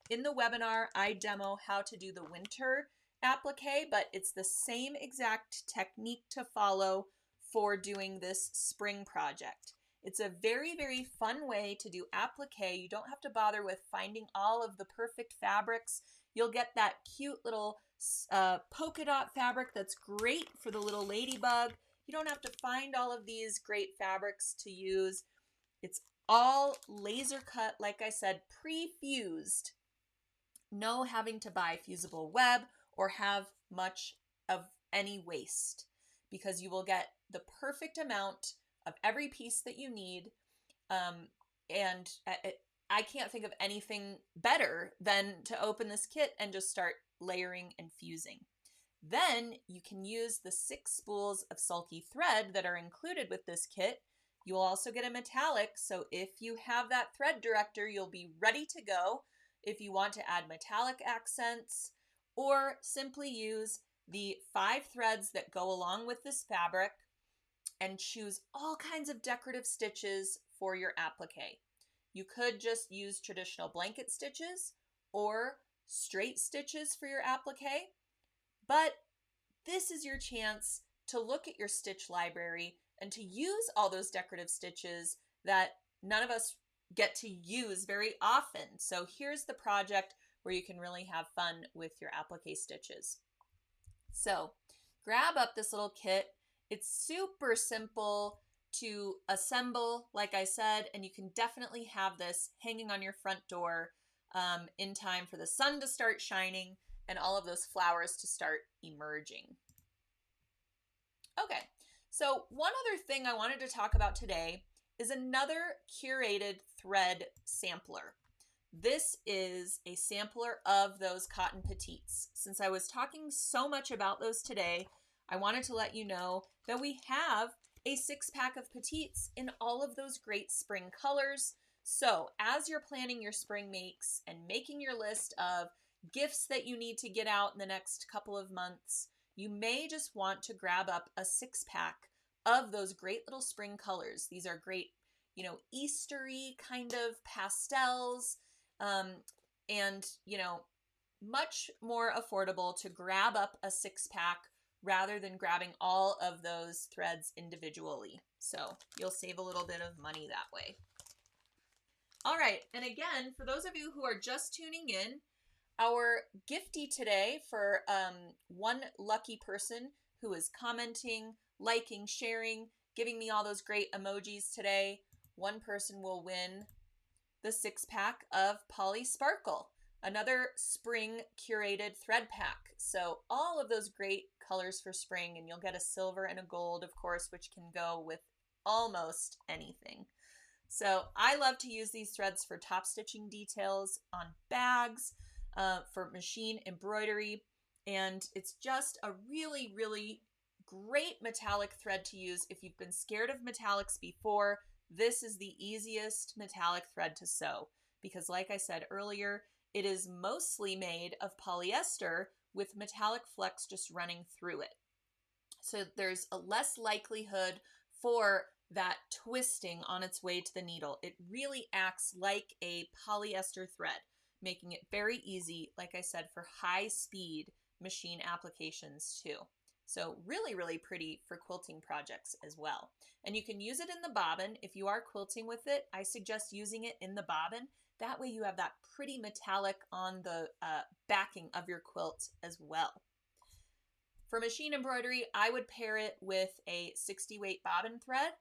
[SPEAKER 1] In the webinar, I demo how to do the winter applique, but it's the same exact technique to follow for doing this spring project. It's a very, very fun way to do applique. You don't have to bother with finding all of the perfect fabrics. You'll get that cute little polka dot fabric that's great for the little ladybug. You don't have to find all of these great fabrics to use. It's all laser cut, like I said, pre-fused. No having to buy fusible web or have much of any waste, because you will get the perfect amount of every piece that you need. And I can't think of anything better than to open this kit and just start layering and fusing. Then you can use the 6 spools of sulky thread that are included with this kit. You will also get a metallic, so if you have that thread director, you'll be ready to go if you want to add metallic accents, or simply use the 5 threads that go along with this fabric and choose all kinds of decorative stitches for your applique. You could just use traditional blanket stitches or straight stitches for your applique, but this is your chance to look at your stitch library and to use all those decorative stitches that none of us get to use very often. So here's the project where you can really have fun with your applique stitches. So grab up this little kit. It's super simple to assemble, like I said, and you can definitely have this hanging on your front door in time for the sun to start shining and all of those flowers to start emerging. Okay, so one other thing I wanted to talk about today is another curated thread sampler. This is a sampler of those cotton petites. Since I was talking so much about those today, I wanted to let you know that we have a 6-pack of petites in all of those great spring colors. So as you're planning your spring makes and making your list of gifts that you need to get out in the next couple of months, you may just want to grab up a 6-pack of those great little spring colors. These are great, Eastery kind of pastels, and, much more affordable to grab up a 6-pack rather than grabbing all of those threads individually. So you'll save a little bit of money that way. All right, and again, for those of you who are just tuning in, our giftee today for one lucky person who is commenting, liking, sharing, giving me all those great emojis today, one person will win the 6-pack of Polysparkle, another spring curated thread pack. So all of those great colors for spring, and you'll get a silver and a gold, of course, which can go with almost anything. So I love to use these threads for top stitching details on bags, for machine embroidery, and it's just a really, really great metallic thread to use. If you've been scared of metallics before, this is the easiest metallic thread to sew, because like I said earlier, it is mostly made of polyester with metallic flecks just running through it. So there's a less likelihood for that twisting on its way to the needle. It really acts like a polyester thread, making it very easy, like I said, for high speed machine applications too. So really, really pretty for quilting projects as well. And you can use it in the bobbin. If you are quilting with it, I suggest using it in the bobbin. That way you have that pretty metallic on the backing of your quilt as well. For machine embroidery, I would pair it with a 60 weight bobbin thread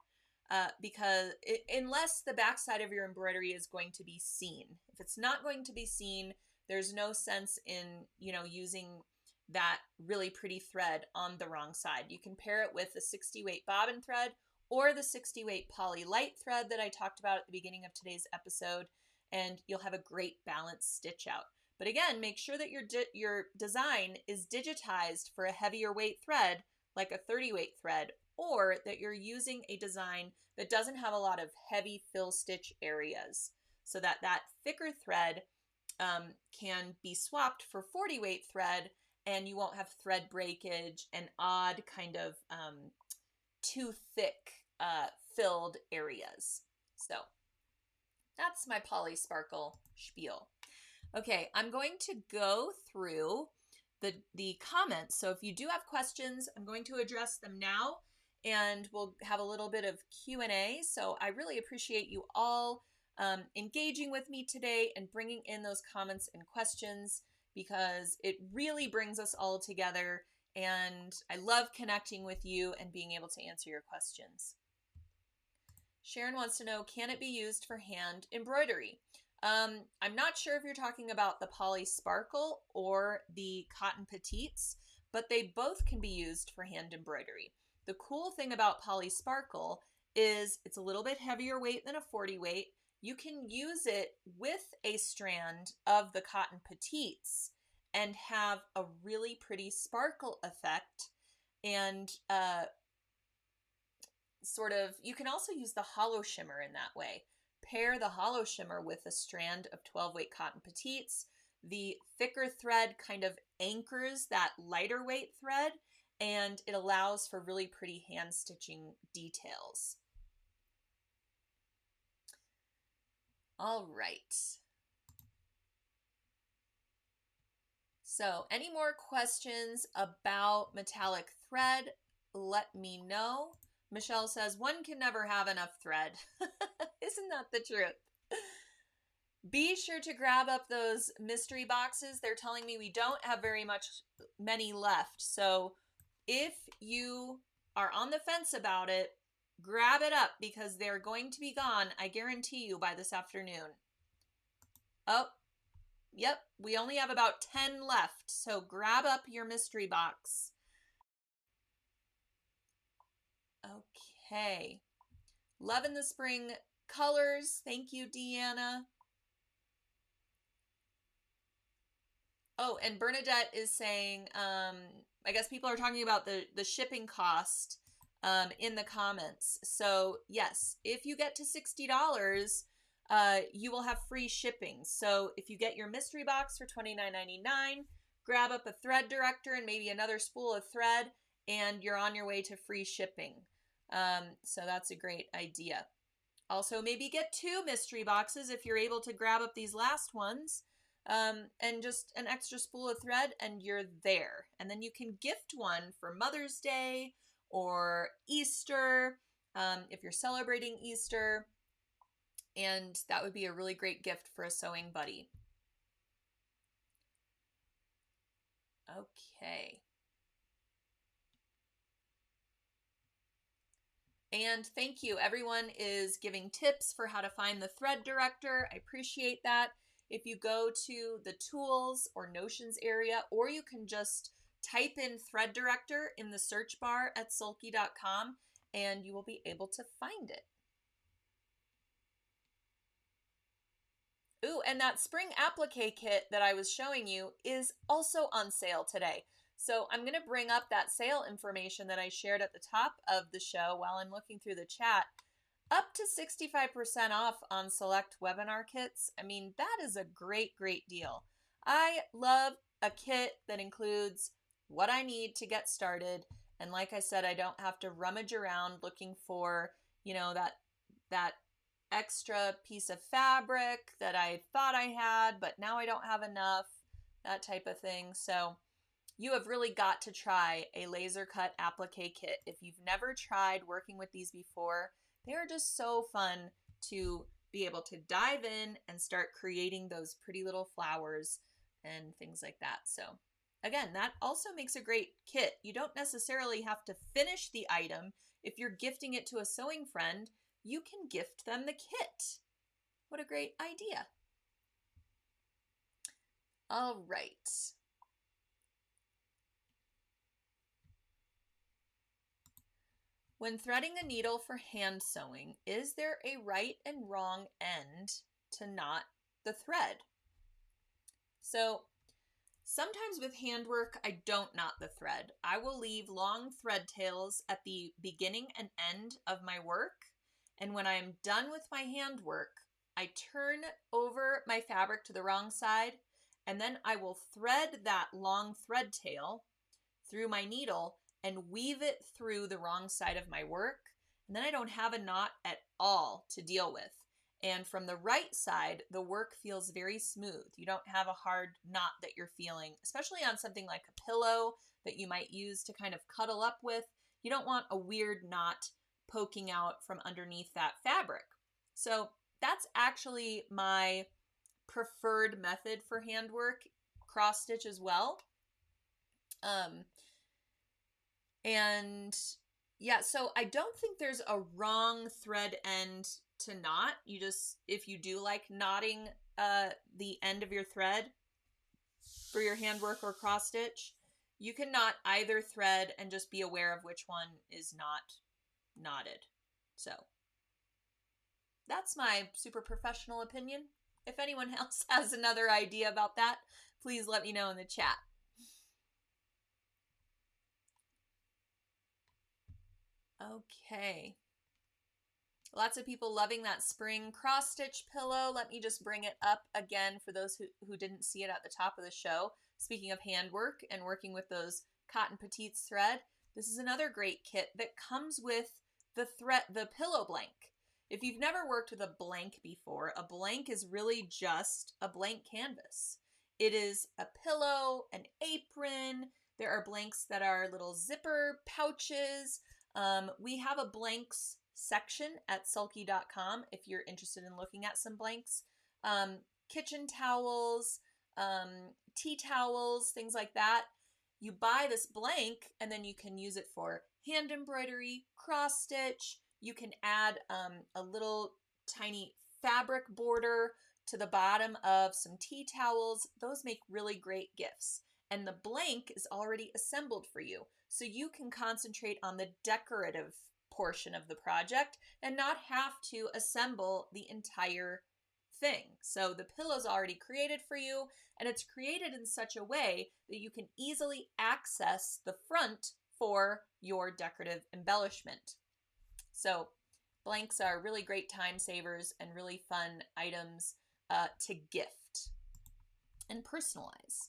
[SPEAKER 1] because unless the backside of your embroidery is going to be seen. If it's not going to be seen, there's no sense in, using that really pretty thread on the wrong side. You can pair it with the 60 weight bobbin thread or the 60 weight poly light thread that I talked about at the beginning of today's episode, and you'll have a great balanced stitch out. But again, make sure that your design is digitized for a heavier weight thread, like a 30 weight thread, or that you're using a design that doesn't have a lot of heavy fill stitch areas, so that that thicker thread can be swapped for 40 weight thread, and you won't have thread breakage and odd kind of too thick filled areas. So that's my Polysparkle spiel. Okay, I'm going to go through the comments. So if you do have questions, I'm going to address them now, and we'll have a little bit of Q&A. So I really appreciate you all engaging with me today and bringing in those comments and questions, because it really brings us all together, and I love connecting with you and being able to answer your questions. Sharon wants to know, can it be used for hand embroidery? I'm not sure if you're talking about the Polysparkle or the cotton petites, but they both can be used for hand embroidery. The cool thing about Polysparkle is it's a little bit heavier weight than a 40 weight. You can use it with a strand of the cotton petites and have a really pretty sparkle effect. And sort of, you can also use the hollow shimmer in that way. Pair the hollow shimmer with a strand of 12 weight cotton petites. The thicker thread kind of anchors that lighter weight thread, and it allows for really pretty hand stitching details. All right. So any more questions about metallic thread, let me know. Michelle says, one can never have enough thread. Isn't that the truth? Be sure to grab up those mystery boxes. They're telling me we don't have many left. So if you are on the fence about it, grab it up because they're going to be gone, I guarantee you, by this afternoon. Oh, yep, we only have about 10 left. So grab up your mystery box. Okay. Loving the spring colors. Thank you, Deanna. Oh, and Bernadette is saying, I guess people are talking about the shipping cost in the comments. So yes, if you get to $60, you will have free shipping. So if you get your mystery box for $29.99, grab up a thread director and maybe another spool of thread, and you're on your way to free shipping. So that's a great idea. Also, maybe get 2 mystery boxes if you're able to grab up these last ones, and just an extra spool of thread, and you're there. And then you can gift one for Mother's Day or Easter, if you're celebrating Easter. And that would be a really great gift for a sewing buddy. Okay. And thank you. Everyone is giving tips for how to find the thread director. I appreciate that. If you go to the tools or notions area, or you can just type in thread director in the search bar at sulky.com and you will be able to find it. Ooh, and that spring applique kit that I was showing you is also on sale today. So I'm going to bring up that sale information that I shared at the top of the show while I'm looking through the chat. Up to 65% off on select webinar kits. I mean, that is a great, great deal. I love a kit that includes what I need to get started. And like I said, I don't have to rummage around looking for, you know, that extra piece of fabric that I thought I had, but now I don't have enough, that type of thing. So you have really got to try a laser cut applique kit. If you've never tried working with these before, they are just so fun to be able to dive in and start creating those pretty little flowers and things like that. So again, that also makes a great kit. You don't necessarily have to finish the item. If you're gifting it to a sewing friend, you can gift them the kit. What a great idea. All right. When threading a needle for hand sewing, is there a right and wrong end to knot the thread? So sometimes with handwork, I don't knot the thread. I will leave long thread tails at the beginning and end of my work. And when I am done with my handwork, I turn over my fabric to the wrong side, and then I will thread that long thread tail through my needle and weave it through the wrong side of my work. And then I don't have a knot at all to deal with. And from the right side, the work feels very smooth. You don't have a hard knot that you're feeling, especially on something like a pillow that you might use to kind of cuddle up with. You don't want a weird knot poking out from underneath that fabric. So that's actually my preferred method for handwork, cross stitch as well. And Yeah, so I don't think there's a wrong thread end to knot. You just, if you do like knotting the end of your thread for your handwork or cross stitch, you can knot either thread and just be aware of which one is not knotted. So that's my super professional opinion. If anyone else has another idea about that, please let me know in the chat. Okay. Lots of people loving that spring cross stitch pillow. Let me just bring it up again for those who didn't see it at the top of the show. Speaking of handwork and working with those cotton petites thread, this is another great kit that comes with the pillow blank. If you've never worked with a blank before, a blank is really just a blank canvas. It is a pillow, an apron. There are blanks that are little zipper pouches. We have a blanks section at sulky.com if you're interested in looking at some blanks. Kitchen towels, tea towels, things like that. You buy this blank and then you can use it for hand embroidery, cross stitch. You can add a little tiny fabric border to the bottom of some tea towels. Those make really great gifts. And the blank is already assembled for you. So you can concentrate on the decorative portion of the project and not have to assemble the entire thing. So the pillow's already created for you, and it's created in such a way that you can easily access the front for your decorative embellishment. So blanks are really great time savers and really fun items to gift and personalize.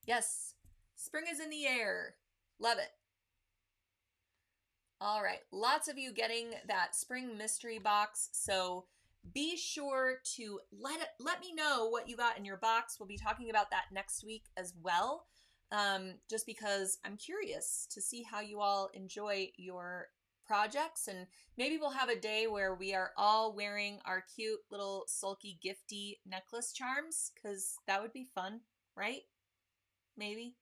[SPEAKER 1] Yes, spring is in the air. Love it. All right, lots of you getting that spring mystery box, so be sure to let me know what you got in your box. We'll be talking about that next week as well, just because I'm curious to see how you all enjoy your projects, and maybe we'll have a day where we are all wearing our cute little Sulky Gifty necklace charms, because that would be fun, right? Maybe.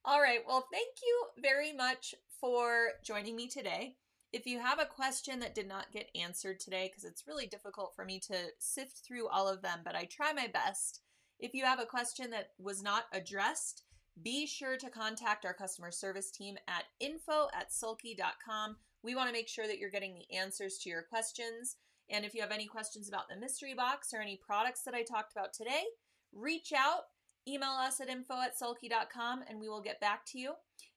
[SPEAKER 1] All right, well, thank you very much for joining me today. If you have a question that did not get answered today, because it's really difficult for me to sift through all of them, but I try my best. If you have a question that was not addressed, be sure to contact our customer service team at info@sulky.com. We want to make sure that you're getting the answers to your questions. And if you have any questions about the mystery box or any products that I talked about today, reach out. Email us at info@sulky.com and we will get back to you.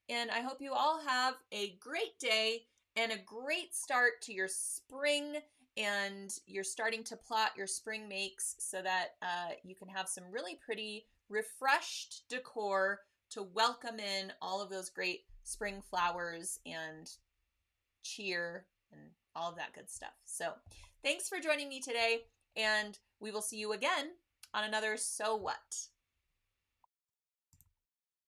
[SPEAKER 1] And I hope you all have a great day and a great start to your spring, and you're starting to plot your spring makes so that you can have some really pretty refreshed decor to welcome in all of those great spring flowers and cheer and all of that good stuff. So thanks for joining me today, and we will see you again on another So What?